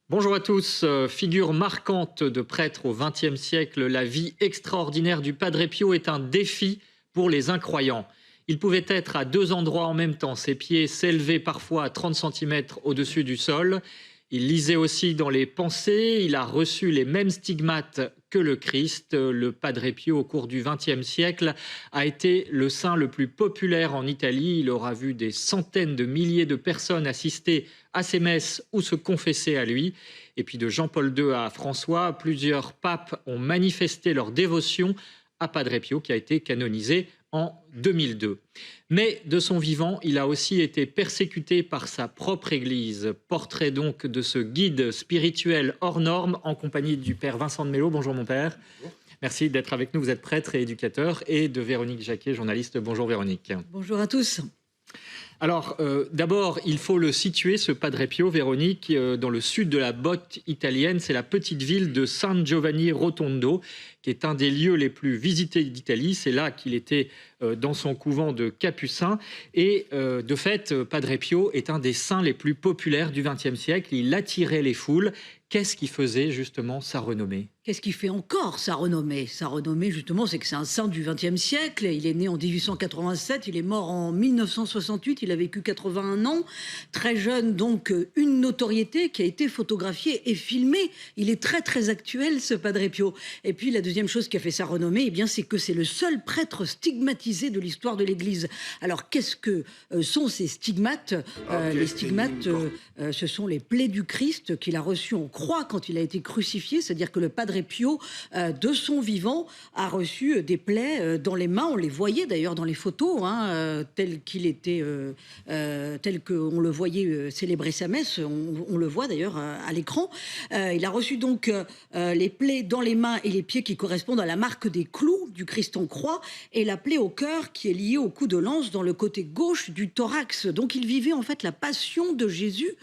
Bonjour à tous. Figure marquante de prêtre au XXe siècle, la vie extraordinaire du Padre Pio est un défi pour les incroyants. Il pouvait être à deux endroits en même temps. Ses pieds s'élevaient parfois à 30 centimètres au-dessus du sol. Il lisait aussi dans les pensées. Il a reçu les mêmes stigmates que le Christ. Le Padre Pio, au cours du XXe siècle, a été le saint le plus populaire en Italie. Il aura vu des centaines de milliers de personnes assister à ses messes ou se confesser à lui. Et puis de Jean-Paul II à François, plusieurs papes ont manifesté leur dévotion à Padre Pio, qui a été canonisé en 2002. Mais de son vivant, il a aussi été persécuté par sa propre Église. Portrait donc de ce guide spirituel hors norme en compagnie du père Vincent de Mello. Bonjour mon père. Bonjour. Merci d'être avec nous. Vous êtes prêtre et éducateur. Et de Véronique Jacquet, journaliste. Bonjour Véronique. Bonjour à tous. Alors, d'abord, il faut le situer, ce Padre Pio, Véronique, dans le sud de la botte italienne. C'est la petite ville de San Giovanni Rotondo, qui est un des lieux les plus visités d'Italie. C'est là qu'il était dans son couvent de Capucins. Et de fait, Padre Pio est un des saints les plus populaires du XXe siècle. Il attirait les foules. Qu'est-ce qui faisait justement sa renommée ? Qu'est-ce qui fait encore sa renommée? Sa renommée, justement, c'est que c'est un saint du XXe siècle. Il est né en 1887, il est mort en 1968, il a vécu 81 ans. Très jeune, donc, une notoriété qui a été photographiée et filmée. Il est très, très actuel, ce Padre Pio. Et puis, la deuxième chose qui a fait sa renommée, eh bien, c'est que c'est le seul prêtre stigmatisé de l'histoire de l'Église. Alors, qu'est-ce que sont ces stigmates? Les stigmates, ce sont les plaies du Christ qu'il a reçues en croix quand il a été crucifié, c'est-à-dire que le Padre Pio, de son vivant, a reçu des plaies dans les mains. On les voyait d'ailleurs dans les photos, tel qu'il était, tel qu'on le voyait célébrer sa messe. On le voit d'ailleurs à l'écran. Il a reçu donc les plaies dans les mains et les pieds qui correspondent à la marque des clous du Christ en croix et la plaie au cœur qui est liée au coup de lance dans le côté gauche du thorax. Donc il vivait en fait la passion de Jésus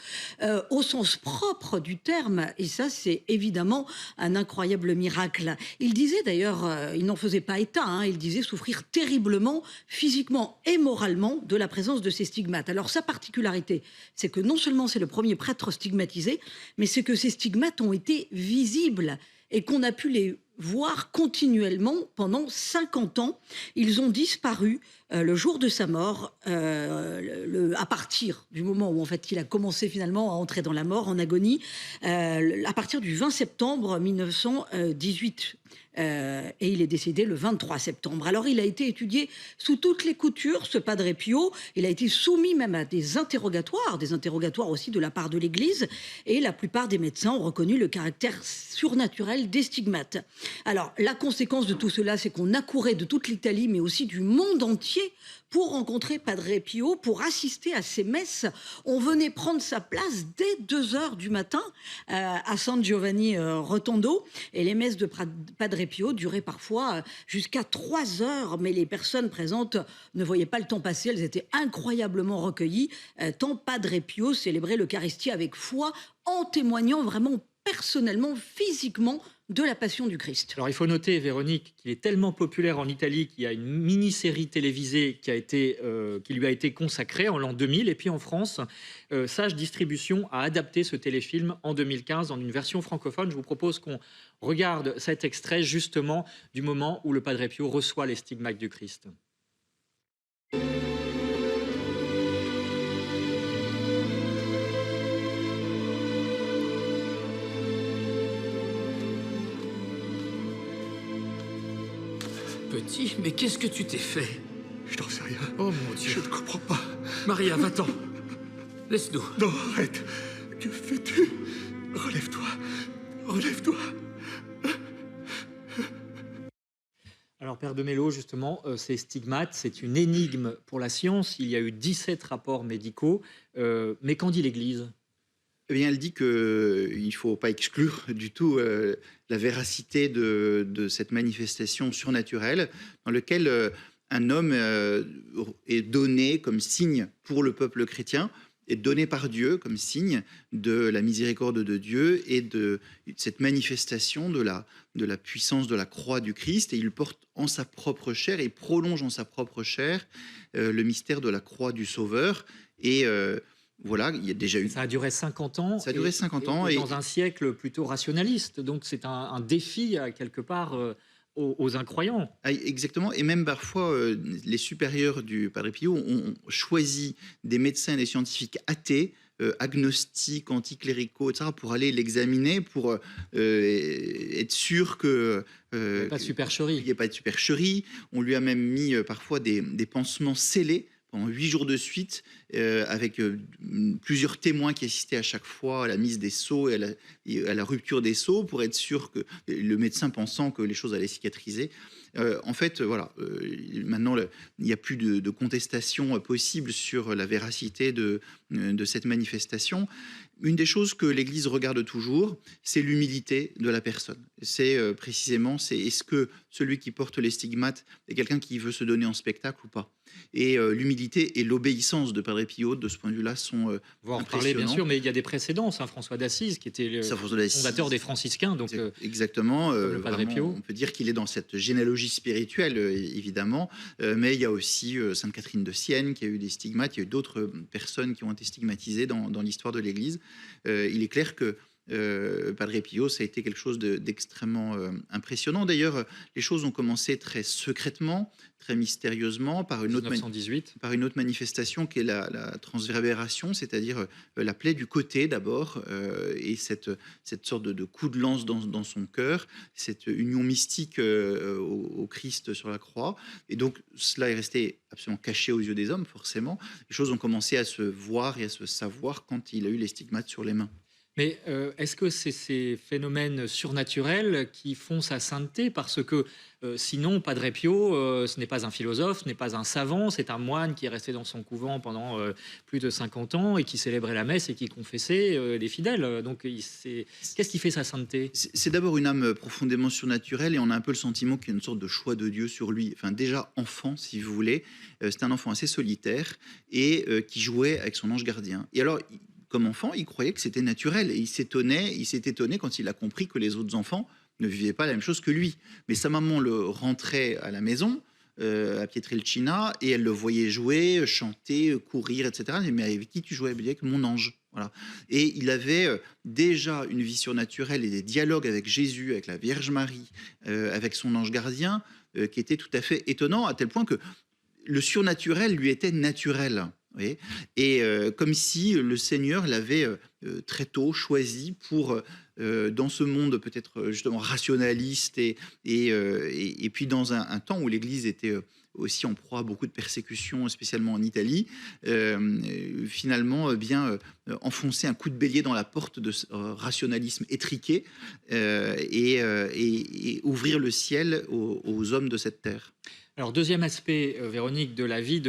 au sens propre du terme. Et ça, c'est évidemment un incroyable miracle. Il disait d'ailleurs, il n'en faisait pas état, il disait souffrir terriblement, physiquement et moralement, de la présence de ces stigmates. Alors sa particularité, c'est que non seulement c'est le premier prêtre stigmatisé, mais c'est que ces stigmates ont été visibles et qu'on a pu les voir continuellement pendant 50 ans. Ils ont disparu le jour de sa mort, à partir du moment où en fait il a commencé finalement à entrer dans la mort en agonie, à partir du 20 septembre 1918. Et il est décédé le 23 septembre. Alors il a été étudié sous toutes les coutures, ce Padre Pio. Il a été soumis même à des interrogatoires aussi de la part de l'Église. Et la plupart des médecins ont reconnu le caractère surnaturel des stigmates. Alors la conséquence de tout cela, c'est qu'on accourait de toute l'Italie, mais aussi du monde entier, pour rencontrer Padre Pio, pour assister à ses messes. On venait prendre sa place dès 2 heures du matin à San Giovanni Rotondo. Et les messes de Padre Pio duraient parfois jusqu'à 3 heures. Mais les personnes présentes ne voyaient pas le temps passer. Elles étaient incroyablement recueillies, tant Padre Pio célébrait l'Eucharistie avec foi, en témoignant vraiment personnellement, physiquement, de la passion du Christ. Alors il faut noter, Véronique, qu'il est tellement populaire en Italie qu'il y a une mini-série télévisée qui lui a été consacrée en l'an 2000. Et puis en France, Sage Distribution a adapté ce téléfilm en 2015 en une version francophone. Je vous propose qu'on regarde cet extrait justement du moment où le Padre Pio reçoit les stigmates du Christ. Petit, mais qu'est-ce que tu t'es fait? Je n'en sais rien. Oh mon Dieu. Je ne comprends pas. Maria, va-t'en. Laisse-nous. Non, arrête. Que fais-tu? Relève-toi. Relève-toi. Alors, Père de Mello, justement, ces stigmates, c'est une énigme pour la science. Il y a eu 17 rapports médicaux. Mais qu'en dit l'Église ? Eh bien, elle dit qu'il ne faut pas exclure du tout la véracité de cette manifestation surnaturelle dans laquelle un homme est donné comme signe pour le peuple chrétien, est donné par Dieu comme signe de la miséricorde de Dieu et de cette manifestation de la puissance de la croix du Christ. Et il porte en sa propre chair et prolonge en sa propre chair le mystère de la croix du Sauveur. Et Voilà, il y a déjà eu. Ça a duré 50 ans. Ça a duré 50 ans. Et dans un siècle plutôt rationaliste. Donc c'est un défi, quelque part, aux incroyants. Ah, exactement. Et même parfois, les supérieurs du Padre Pio ont choisi des médecins et des scientifiques athées, agnostiques, anticléricaux, etc., pour aller l'examiner, pour être sûr que Pas de supercherie. il n'y ait pas de supercherie. On lui a même mis parfois des pansements scellés pendant 8 jours de suite, avec plusieurs témoins qui assistaient à chaque fois à la mise des sceaux et à la rupture des sceaux, pour être sûr que le médecin pensant que les choses allaient cicatriser. En fait, voilà, maintenant, il n'y a plus de contestation possible sur la véracité de cette manifestation. Une des choses que l'Église regarde toujours, c'est l'humilité de la personne. C'est précisément, est-ce que celui qui porte les stigmates est quelqu'un qui veut se donner en spectacle ou pas. Et l'humilité et l'obéissance de Padre Pio, de ce point de vue-là, sont On va en reparler, bien sûr, mais il y a des précédents. Saint François d'Assise, qui était le fondateur des franciscains. Donc, exactement. le Padre Pio. On peut dire qu'il est dans cette généalogie spirituelle, évidemment. Mais il y a aussi Sainte Catherine de Sienne, qui a eu des stigmates. Il y a eu d'autres personnes qui ont été stigmatisées dans l'histoire de l'Église. Il est clair que Padre Pio, ça a été quelque chose d'extrêmement impressionnant. D'ailleurs, les choses ont commencé très secrètement, très mystérieusement, par une autre manifestation qui est la transverbération, c'est-à-dire la plaie du côté d'abord, et cette sorte de coup de lance dans son cœur, cette union mystique au Christ sur la croix. Et donc, cela est resté absolument caché aux yeux des hommes, forcément. Les choses ont commencé à se voir et à se savoir quand il a eu les stigmates sur les mains. Mais est-ce que c'est ces phénomènes surnaturels qui font sa sainteté? Parce que sinon, Padre Pio, ce n'est pas un philosophe, ce n'est pas un savant, c'est un moine qui est resté dans son couvent pendant plus de 50 ans et qui célébrait la messe et qui confessait les fidèles. Donc, qu'est-ce qui fait sa sainteté? C'est d'abord une âme profondément surnaturelle, et on a un peu le sentiment qu'il y a une sorte de choix de Dieu sur lui. Enfin, déjà enfant, si vous voulez, c'est un enfant assez solitaire et qui jouait avec son ange gardien. Et alors, comme enfant, il croyait que c'était naturel, et il s'est étonné quand il a compris que les autres enfants ne vivaient pas la même chose que lui. Mais sa maman le rentrait à la maison, à Pietrelcina, et elle le voyait jouer, chanter, courir, etc. Mais avec qui tu jouais? Avec mon ange. Voilà. Et il avait déjà une vie surnaturelle et des dialogues avec Jésus, avec la Vierge Marie, avec son ange gardien, qui étaient tout à fait étonnants, à tel point que le surnaturel lui était naturel. Oui. Et comme si le Seigneur l'avait très tôt choisi pour, dans ce monde peut-être justement rationaliste, et puis dans un temps où l'Église était aussi en proie à beaucoup de persécutions, spécialement en Italie, finalement bien enfoncer un coup de bélier dans la porte de ce rationalisme étriqué, et ouvrir le ciel aux hommes de cette terre. Alors, deuxième aspect, Véronique, de la vie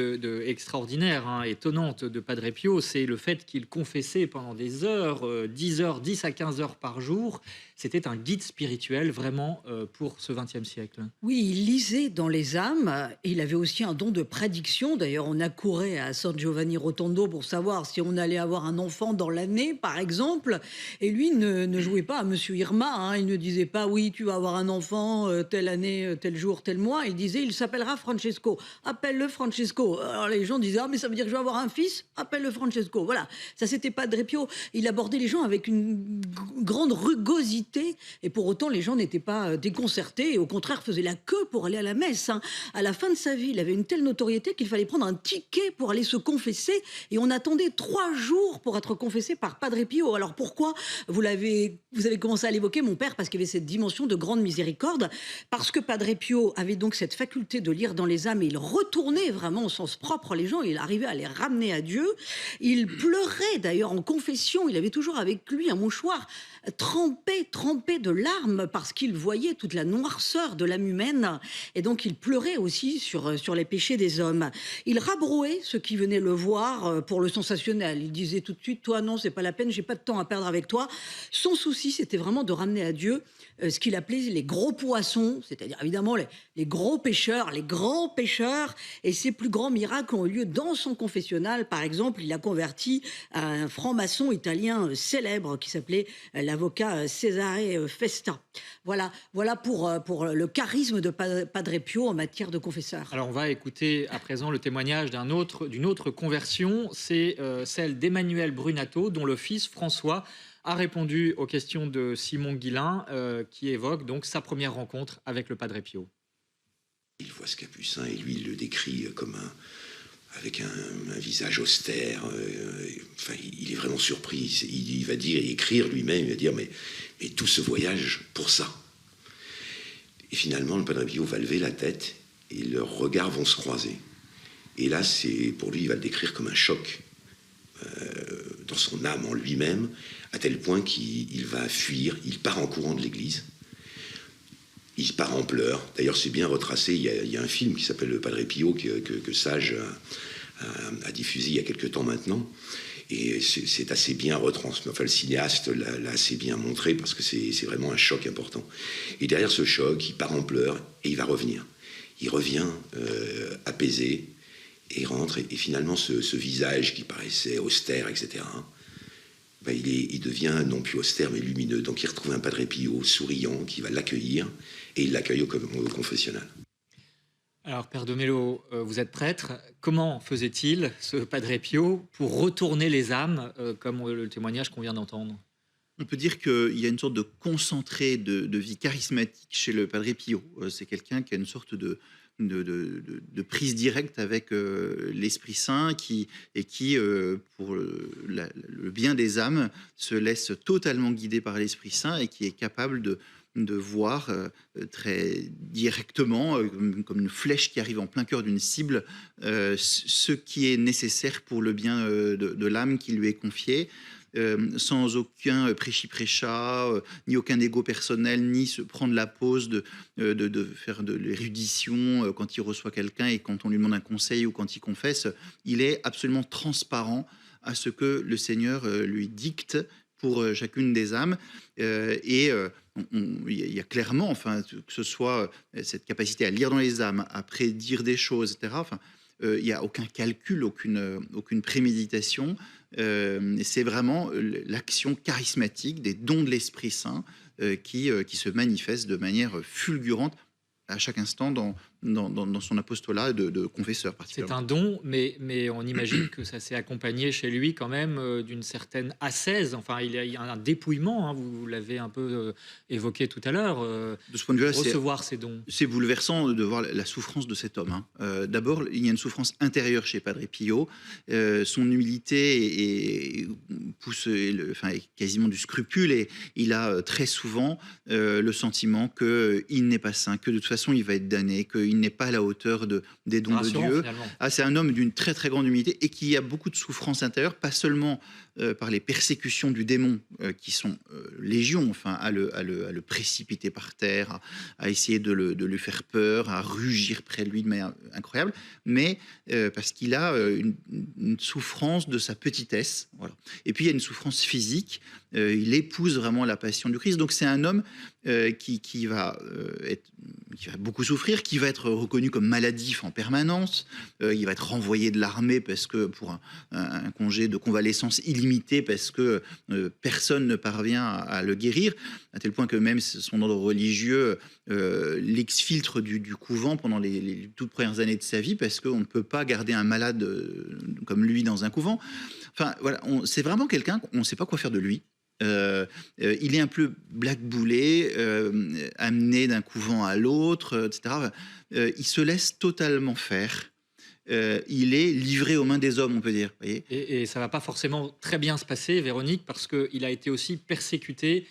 extraordinaire, étonnante de Padre Pio, c'est le fait qu'il confessait pendant des heures, 10 à 15 heures par jour. C'était un guide spirituel, vraiment, pour ce XXe siècle. Oui, il lisait dans les âmes. Il avait aussi un don de prédiction. D'ailleurs, on accourait à San Giovanni Rotondo pour savoir si on allait avoir un enfant dans l'année, par exemple. Et lui ne jouait pas à Monsieur Irma. Il ne disait pas, oui, tu vas avoir un enfant telle année, tel jour, tel mois. Il disait, il s'appellera Francesco. Appelle-le Francesco. Alors les gens disaient, ah, mais ça veut dire que je vais avoir un fils? Appelle-le Francesco. Voilà. Ça, c'était Padre Pio. Il abordait les gens avec une grande rugosité. Et pour autant, les gens n'étaient pas déconcertés et au contraire faisaient la queue pour aller à la messe. À la fin de sa vie, il avait une telle notoriété qu'il fallait prendre un ticket pour aller se confesser, et on attendait 3 jours pour être confessé par Padre Pio. Alors pourquoi? Vous avez commencé à l'évoquer, mon père, parce qu'il y avait cette dimension de grande miséricorde, parce que Padre Pio avait donc cette faculté de lire dans les âmes, et il retournait vraiment au sens propre les gens, il arrivait à les ramener à Dieu. Il pleurait d'ailleurs en confession, il avait toujours avec lui un mouchoir trempé de larmes, parce qu'il voyait toute la noirceur de l'âme humaine, et donc il pleurait aussi sur les péchés des hommes. Il rabrouait ceux qui venaient le voir pour le sensationnel. Il disait tout de suite, toi non, c'est pas la peine, j'ai pas de temps à perdre avec toi. Son souci, c'était vraiment de ramener à Dieu ce qu'il appelait les gros poissons, c'est-à-dire évidemment les gros pêcheurs, les grands pêcheurs, et ses plus grands miracles ont eu lieu dans son confessionnal. Par exemple, il a converti un franc-maçon italien célèbre qui s'appelait l'avocat Cesare Ospedale Festa. Voilà pour le charisme de Padre Pio en matière de confesseur. Alors on va écouter à présent le témoignage d'une autre conversion, c'est celle d'Emmanuel Brunato, dont le fils François a répondu aux questions de Simon Guillain, qui évoque donc sa première rencontre avec le Padre Pio. Il voit ce capucin et lui il le décrit comme avec un visage austère. Enfin, il est vraiment surpris. Il va dire et écrire lui-même, il va dire mais tout ce voyage pour ça. Et finalement, le Padre Pio va lever la tête et leurs regards vont se croiser. Et là, pour lui, il va le décrire comme un choc dans son âme, en lui-même, à tel point qu'il va fuir. Il part en courant de l'église. Il part en pleurs. D'ailleurs, c'est bien retracé. Il y a un film qui s'appelle Le Padre Pio que Sage a diffusé il y a quelque temps maintenant. Et c'est assez bien retransmis. Enfin, le cinéaste l'a assez bien montré parce que c'est vraiment un choc important. Et derrière ce choc, il part en pleurs et il va revenir. Il revient apaisé et rentre. Et finalement, ce visage qui paraissait austère, etc., il devient non plus austère mais lumineux. Donc il retrouve un Padre Pio souriant qui va l'accueillir et il l'accueille au confessionnal. Alors Père de Mello, vous êtes prêtre. Comment faisait-il, ce Padre Pio, pour retourner les âmes, comme le témoignage qu'on vient d'entendre? On peut dire qu'il y a une sorte de concentré de vie charismatique chez le Padre Pio. C'est quelqu'un qui a une sorte de prise directe avec l'Esprit Saint qui, pour le bien des âmes, se laisse totalement guider par l'Esprit Saint et qui est capable de voir très directement, comme une flèche qui arrive en plein cœur d'une cible, ce qui est nécessaire pour le bien de l'âme qui lui est confiée. Sans aucun prêchi-prêcha, ni aucun ego personnel, ni se prendre la pause de faire de l'érudition quand il reçoit quelqu'un et quand on lui demande un conseil ou quand il confesse. Il est absolument transparent à ce que le Seigneur lui dicte pour chacune des âmes. Il y a clairement, enfin, que ce soit cette capacité à lire dans les âmes, à prédire des choses, etc., enfin, il n'y a aucun calcul, aucune préméditation. C'est vraiment l'action charismatique des dons de l'Esprit Saint qui se manifeste de manière fulgurante à chaque instant dans son apostolat de confesseur particulièrement. C'est un don, mais on imagine que ça s'est accompagné chez lui quand même d'une certaine ascèse. Enfin, il y a un dépouillement, hein, vous l'avez un peu évoqué tout à l'heure. De ce point de vue-là, recevoir ces dons. C'est bouleversant de voir la souffrance de cet homme. Hein. D'abord, il y a une souffrance intérieure chez Padre Pio. Son humilité est quasiment du scrupule et il a très souvent le sentiment qu'il n'est pas saint, que de toute façon il va être damné, qu'il n'est pas à la hauteur des dons de Dieu. C'est un homme d'une très très grande humilité et qui a beaucoup de souffrance intérieure, pas seulement par les persécutions du démon qui sont légion, enfin, à le précipiter par terre, à essayer de lui faire peur, à rugir près de lui de manière incroyable, mais parce qu'il a une souffrance de sa petitesse. Voilà. Et puis il y a une souffrance physique, il épouse vraiment la passion du Christ, donc c'est un homme qui va beaucoup souffrir, qui va être reconnu comme maladif en permanence, il va être renvoyé de l'armée parce que pour un congé de convalescence illimité parce que personne ne parvient à le guérir, à tel point que même son ordre religieux l'exfiltre du couvent pendant les toutes premières années de sa vie parce qu'on ne peut pas garder un malade comme lui dans un couvent. Enfin voilà, c'est vraiment quelqu'un, on ne sait pas quoi faire de lui. Il est un peu blackboulé, amené d'un couvent à l'autre, etc. Il se laisse totalement faire. Il est livré aux mains des hommes, on peut dire. Voyez, et ça ne va pas forcément très bien se passer, Véronique, parce qu'il a été aussi persécuté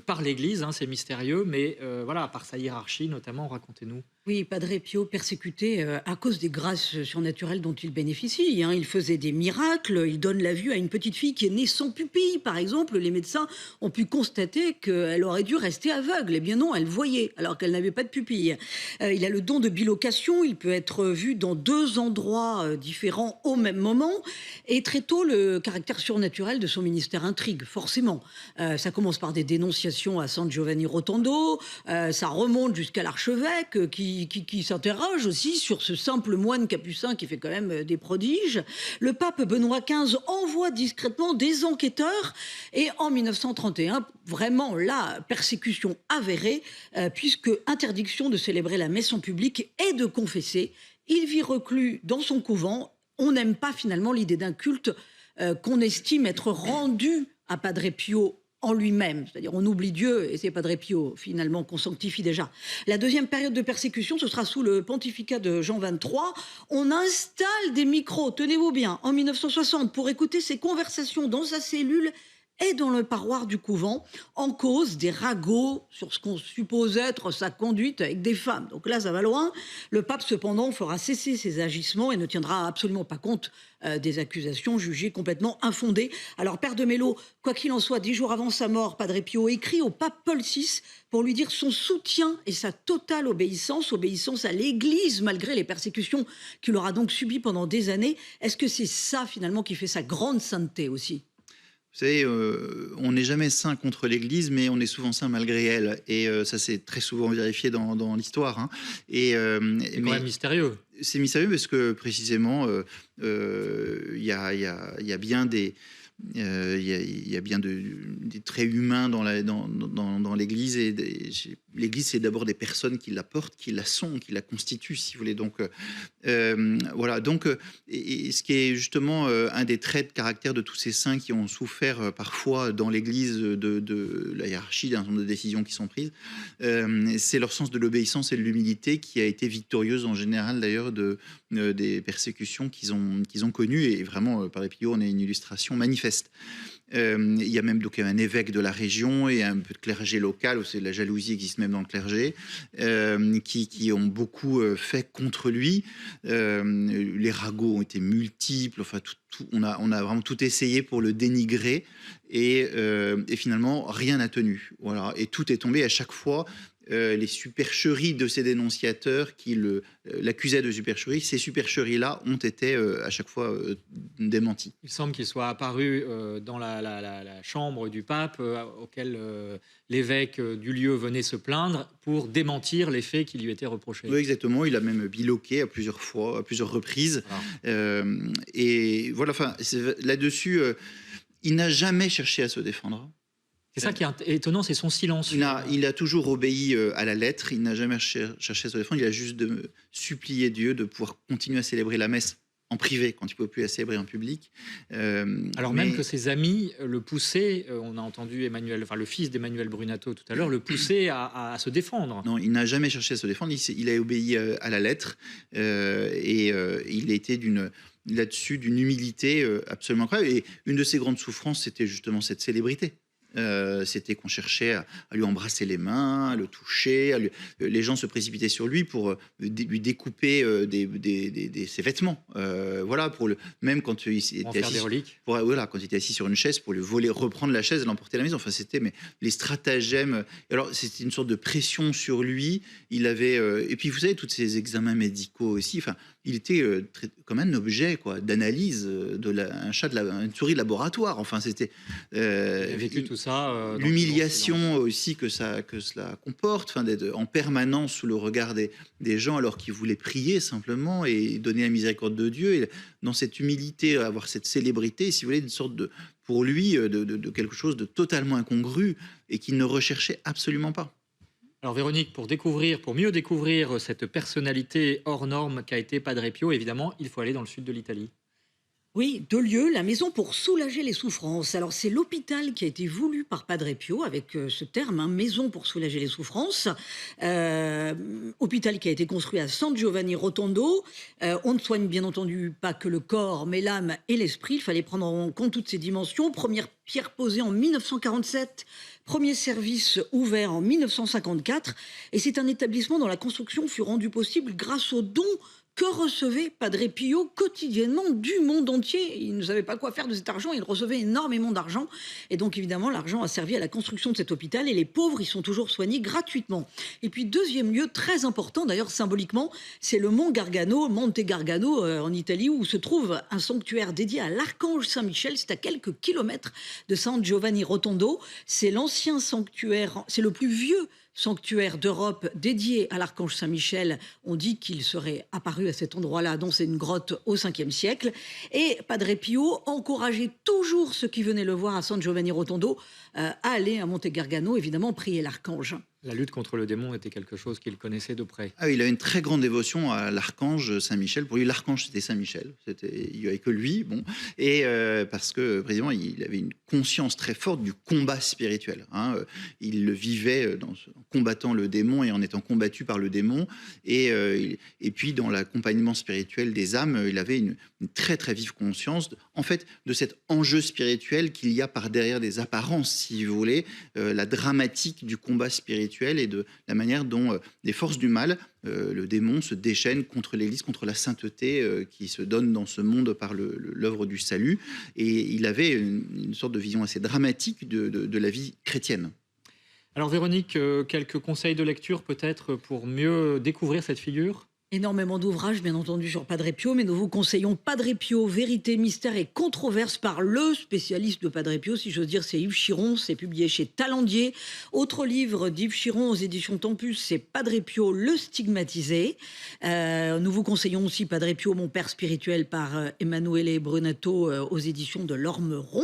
par l'Église, hein, c'est mystérieux, mais voilà, par sa hiérarchie notamment, racontez-nous. Oui, Padre Pio persécuté à cause des grâces surnaturelles dont il bénéficie. Hein. Il faisait des miracles, il donne la vue à une petite fille qui est née sans pupille. Par exemple, les médecins ont pu constater qu'elle aurait dû rester aveugle. Eh bien non, elle voyait alors qu'elle n'avait pas de pupille. Il a le don de bilocation, il peut être vu dans 2 endroits différents au même moment. Et très tôt, le caractère surnaturel de son ministère intrigue, forcément. Ça commence par des dénonciations à San Giovanni Rotondo, ça remonte jusqu'à l'archevêque qui qui s'interroge aussi sur ce simple moine capucin qui fait quand même des prodiges. Le pape Benoît XV envoie discrètement des enquêteurs et en 1931, vraiment la persécution avérée, puisque interdiction de célébrer la messe en public et de confesser. Il vit reclus dans son couvent. On n'aime pas finalement l'idée d'un culte qu'on estime être rendu à Padre Pio en lui-même. C'est-à-dire on oublie Dieu et c'est Padre Pio finalement qu'on sanctifie déjà. La deuxième période de persécution, ce sera sous le pontificat de Jean XXIII. On installe des micros, tenez-vous bien, en 1960 pour écouter ses conversations dans sa cellule et dans le parloir du couvent, en cause des ragots sur ce qu'on suppose être sa conduite avec des femmes. Donc là, ça va loin. Le pape, cependant, fera cesser ses agissements et ne tiendra absolument pas compte des accusations jugées complètement infondées. Alors, Père de Mello, quoi qu'il en soit, 10 jours avant sa mort, Padre Pio écrit au pape Paul VI pour lui dire son soutien et sa totale obéissance à l'Église, malgré les persécutions qu'il aura donc subies pendant des années. Est-ce que c'est ça, finalement, qui fait sa grande sainteté aussi ? Vous savez, on n'est jamais saint contre l'Église, mais on est souvent saint malgré elle. Et ça, c'est très souvent vérifié dans l'histoire. Hein. C'est quand même mystérieux. C'est mystérieux parce que, précisément, il y a bien des... Il y a bien des traits humains dans l'Église. Et l'Église, c'est d'abord des personnes qui la portent, qui la sont, qui la constituent, si vous voulez. Donc, voilà. Donc, et ce qui est justement un des traits de caractère de tous ces saints qui ont souffert parfois dans l'Église de la hiérarchie, d'un certain nombre de décisions qui sont prises, c'est leur sens de l'obéissance et de l'humilité qui a été victorieuse en général, d'ailleurs, des persécutions qu'ils ont connues. Et vraiment, Padre Pio en est une illustration manifeste. Il y a même donc un évêque de la région et un peu de clergé local, où la jalousie existe même dans le clergé, qui ont beaucoup fait contre lui. Les ragots ont été multiples. Enfin, on a vraiment tout essayé pour le dénigrer et finalement rien n'a tenu. Voilà, et tout est tombé à chaque fois. Les supercheries de ces dénonciateurs qui l'accusaient de supercherie, ces supercheries-là ont été à chaque fois démenties. Il semble qu'il soit apparu dans la chambre du pape auquel l'évêque du lieu venait se plaindre pour démentir les faits qui lui étaient reprochés. Oui, exactement. Il a même biloqué à plusieurs reprises. Ah. Et voilà, enfin, là-dessus, il n'a jamais cherché à se défendre. C'est ça qui est étonnant, c'est son silence. Il a toujours obéi à la lettre, il n'a jamais cherché à se défendre, il a juste supplié Dieu de pouvoir continuer à célébrer la messe en privé, quand il ne peut plus la célébrer en public. Même que ses amis le poussaient, on a entendu le fils d'Emmanuel Brunato tout à l'heure, le pousser à se défendre. Non, il n'a jamais cherché à se défendre, il a obéi à la lettre, et il a été là-dessus d'une humilité absolument incroyable. Et une de ses grandes souffrances, c'était justement cette célébrité. C'était qu'on cherchait à lui embrasser les mains, à le toucher. Les gens se précipitaient sur lui pour lui découper ses vêtements. Voilà, même quand il était assis, quand il était assis sur une chaise, pour lui voler, reprendre la chaise et l'emporter à la maison. Enfin, c'était les stratagèmes. Alors, c'était une sorte de pression sur lui. Il avait et puis vous savez, tous ces examens médicaux aussi. Enfin, il était comme un objet d'analyse une souris de laboratoire. Enfin, c'était. Il a vécu tout ça. L'humiliation aussi que cela comporte, enfin, d'être en permanence sous le regard des gens alors qu'ils voulaient prier simplement et donner la miséricorde de Dieu. Et dans cette humilité, avoir cette célébrité, si vous voulez, une sorte pour lui, de quelque chose de totalement incongru et qu'il ne recherchait absolument pas. Alors Véronique, pour mieux découvrir cette personnalité hors norme qu'a été Padre Pio, évidemment, il faut aller dans le sud de l'Italie. Oui, 2 lieux, la maison pour soulager les souffrances. Alors c'est l'hôpital qui a été voulu par Padre Pio avec ce terme, maison pour soulager les souffrances. Hôpital qui a été construit à San Giovanni Rotondo. On ne soigne bien entendu pas que le corps, mais l'âme et l'esprit. Il fallait prendre en compte toutes ces dimensions. Première pierre posée en 1947. Premier service ouvert en 1954. Et c'est un établissement dont la construction fut rendue possible grâce aux dons que recevait Padre Pio quotidiennement du monde entier. Il ne savait pas quoi faire de cet argent, il recevait énormément d'argent. Et donc évidemment, l'argent a servi à la construction de cet hôpital et les pauvres y sont toujours soignés gratuitement. Et puis deuxième lieu très important, d'ailleurs symboliquement, c'est le mont Gargano, Monte Gargano en Italie, où se trouve un sanctuaire dédié à l'archange Saint-Michel. C'est à quelques kilomètres de San Giovanni Rotondo. C'est l'ancien sanctuaire, c'est le plus vieux sanctuaire d'Europe dédié à l'archange Saint-Michel. On dit qu'il serait apparu à cet endroit-là, dont c'est une grotte au 5e siècle. Et Padre Pio encourageait toujours ceux qui venaient le voir à San Giovanni Rotondo à aller à Monte Gargano, évidemment, prier l'archange. La lutte contre le démon était quelque chose qu'il connaissait de près. Ah, il a une très grande dévotion à l'archange Saint-Michel. Pour lui, l'archange, c'était Saint-Michel. Il n'y avait que lui. Bon. Et parce que, précisément, il avait une conscience très forte du combat spirituel. Hein. Il le vivait en combattant le démon et en étant combattu par le démon. Et puis, dans l'accompagnement spirituel des âmes, il avait une très, très vive conscience, en fait, de cet enjeu spirituel qu'il y a par derrière des apparences, si vous voulez, la dramatique du combat spirituel et de la manière dont les forces du mal, le démon, se déchaînent contre l'Église, contre la sainteté qui se donne dans ce monde par l'œuvre du salut. Et il avait une sorte de vision assez dramatique de la vie chrétienne. Alors Véronique, quelques conseils de lecture peut-être pour mieux découvrir cette figure ? Énormément d'ouvrages, bien entendu, sur Padre Pio, mais nous vous conseillons Padre Pio, Vérité, Mystère et Controverse par le spécialiste de Padre Pio, si j'ose dire, c'est Yves Chiron, c'est publié chez Talandier. Autre livre d'Yves Chiron aux éditions Tempus, c'est Padre Pio, le stigmatisé. Nous vous conseillons aussi Padre Pio, mon père spirituel, par Emanuele Brunetto aux éditions de l'Ormeron.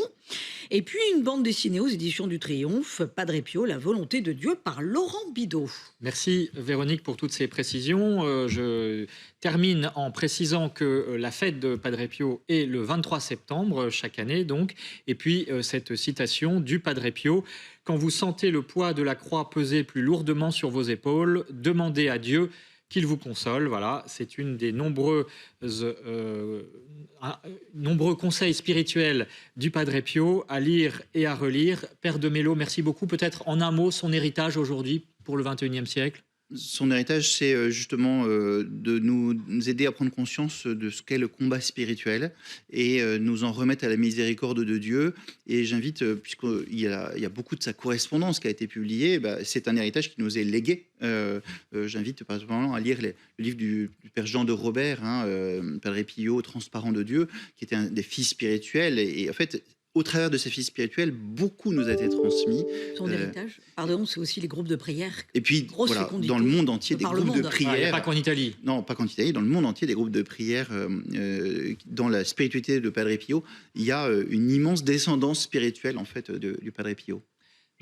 Et puis une bande dessinée aux éditions du Triomphe, Padre Pio, la volonté de Dieu, par Laurent Bidot. Merci Véronique pour toutes ces précisions. Je termine en précisant que la fête de Padre Pio est le 23 septembre chaque année donc. Et puis cette citation du Padre Pio: quand vous sentez le poids de la croix peser plus lourdement sur vos épaules, demandez à Dieu qu'il vous console. Voilà, c'est une des nombreux conseils spirituels du Padre Pio à lire et à relire. Père de Mello, merci beaucoup. Peut-être en un mot, son héritage aujourd'hui pour le XXIe siècle. Son héritage, c'est justement de nous aider à prendre conscience de ce qu'est le combat spirituel et nous en remettre à la miséricorde de Dieu. Et j'invite, puisqu'il y a beaucoup de sa correspondance qui a été publiée, c'est un héritage qui nous est légué. J'invite par exemple à lire le livre du Père Jean de Robert, Padre Pio, Transparent de Dieu, qui était un des fils spirituels. Et en fait, au travers de ces fils spirituels, beaucoup nous a été transmis. Son héritage, pardon, c'est aussi les groupes de prière. Et puis, voilà, dans le monde entier, des groupes de prière. Pas qu'en Italie. Non, pas qu'en Italie. Dans le monde entier, des groupes de prière. Dans la spiritualité de Padre Pio, il y a une immense descendance spirituelle, en fait, du Padre Pio.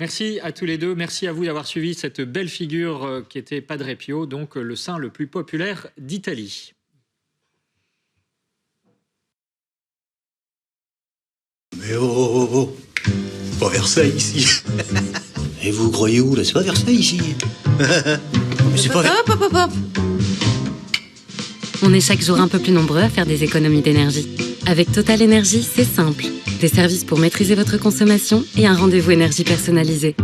Merci à tous les deux. Merci à vous d'avoir suivi cette belle figure qui était Padre Pio, donc le saint le plus populaire d'Italie. Mais oh, pas Versailles ici. Et vous croyez où là? C'est pas Versailles ici. Mais c'est pas Hop, hop, hop. On est chaque jour un peu plus nombreux à faire des économies d'énergie. Avec Total Énergie, c'est simple. Des services pour maîtriser votre consommation et un rendez-vous énergie personnalisé.